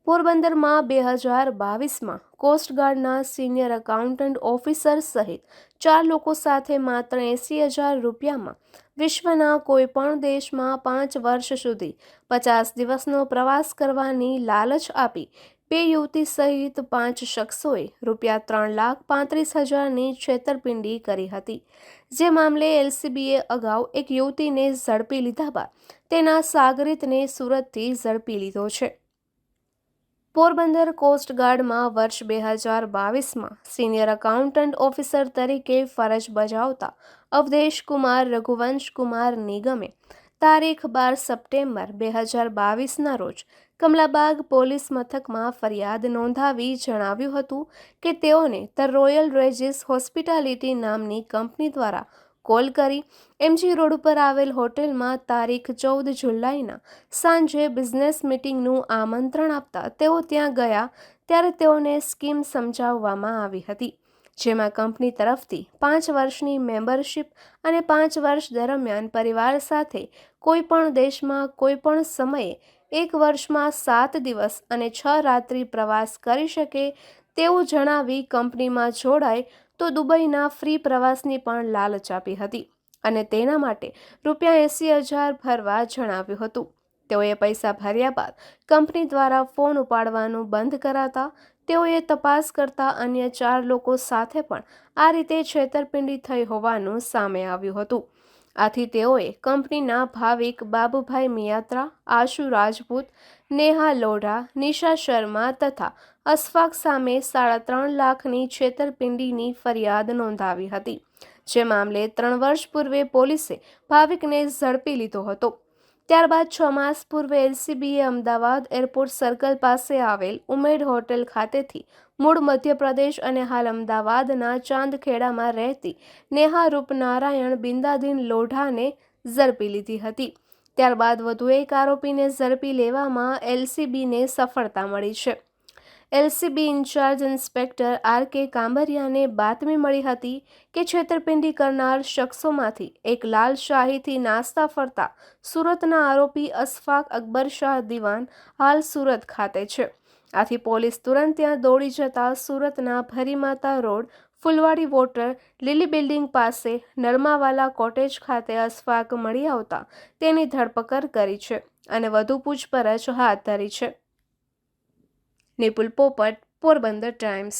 પોરબંદરમાં 2022માં કોસ્ટગાર્ડના senior accountant officer સહિત 4 લોકો સાથે માત્ર 80,000 રૂપિયામાં વિશ્વના કોઈપણ દેશમાં 5 વર્ષ સુધી 50 દિવસનો પ્રવાસ કરવાની લાલચ આપી 2 યુવતી સહિત 5 શખ્સોએ રૂપિયા 3,35,000ની છેતરપિંડી કરી હતી. જે મામલે એલસીબીએ અગાઉ એક યુવતીને ઝડપી લીધા બાદ તેના સાગરીતને સુરતથી ઝડપી લીધો છે. પોરબંદર કોસ્ટગાર્ડમાં વર્ષ 2022માં સિનિયર એકાઉન્ટન્ટ ઓફિસર તરીકે ફરજ બજાવતા અવધેશકુમાર રઘુવંશકુમાર નિગમે તારીખ 12 સપ્ટેમ્બર 2022ના રોજ કમલાબાગ પોલીસ મથકમાં ફરિયાદ નોંધાવી જણાવ્યું હતું કે તેઓને ધ રોયલ રેજિસ હોસ્પિટાલિટી નામની કંપની દ્વારા કોલ કરી એમજી રોડ ઉપર આવેલ હોટેલમાં તારીખ 14 જુલાઈના સાંજે બિઝનેસ મીટિંગનું આમંત્રણ આપતા તેઓ ત્યાં ગયા ત્યારે તેઓને સ્કીમ સમજાવવામાં આવી હતી, જેમાં કંપની તરફથી 5 વર્ષની મેમ્બરશિપ અને 5 વર્ષ દરમિયાન પરિવાર સાથે કોઈપણ દેશમાં કોઈપણ સમયે 1 વર્ષમાં 7 દિવસ અને 6 રાત્રિ પ્રવાસ કરી શકે તેવું જણાવી કંપનીમાં જોડાય તો દુબઈના ફ્રી પ્રવાસની પણ લાલચ આપી હતી અને તેના માટે રૂપિયા 80,000 ભરવા જણાવ્યું હતું. તેઓએ પૈસા ભર્યા બાદ કંપની દ્વારા ફોન ઉપાડવાનું બંધ કરાતા તેઓએ તપાસ કરતા અન્ય 4 લોકો સાથે પણ આ રીતે છેતરપિંડી થઈ હોવાનું સામે આવ્યું હતું. આથી તેઓએ કંપનીના ભાવિક બાબુભાઈ મિયાત્રા, આશુ રાજપૂત, નેહા લોઢા, નિશા શર્મા તથા અશફાક સામે 3.5 લાખની છેતરપિંડીની ફરિયાદ નોંધાવી હતી. જે મામલે 3 વર્ષ પૂર્વે પોલીસે ભાવિકને ઝડપી લીધો હતો. ત્યારબાદ 6 માસ પૂર્વે એલસીબીએ અમદાવાદ એરપોર્ટ સર્કલ પાસે આવેલ ઉમેડ હોટેલ ખાતેથી મૂળ મધ્યપ્રદેશ અને હાલ અમદાવાદના ચાંદખેડામાં રહેતી નેહા રૂપનારાયણ બિંદાદીન લોઢાને ઝડપી લીધી હતી. ત્યારબાદ વધુ એક આરોપીને ઝડપી લેવામાં એલસીબીને સફળતા મળી છે. LCB in charge inspector RK. કાંબરિયાને બાતમી મળી હતી કે છેતરપિંડી કરનાર શખ્સોમાંથી એક લાલ શાહીથી નાસ્તા ફરતા સુરતના આરોપી અશફાક અકબરશાહ દિવાન હાલ સુરત ખાતે છે. આથી પોલીસ તુરંત ત્યાં દોડી જતા સુરતના ભરીમાતા રોડ ફુલવાડી વોટર લીલી બિલ્ડિંગ પાસે નરમાવાલા કોટેજ ખાતે અશફાક મળી આવતા તેની ધરપકડ કરી છે અને વધુ પૂછપરછ હાથ ધરી છે. નિપુલ પોપટ, પોરબંદર ટાઈમ્સ.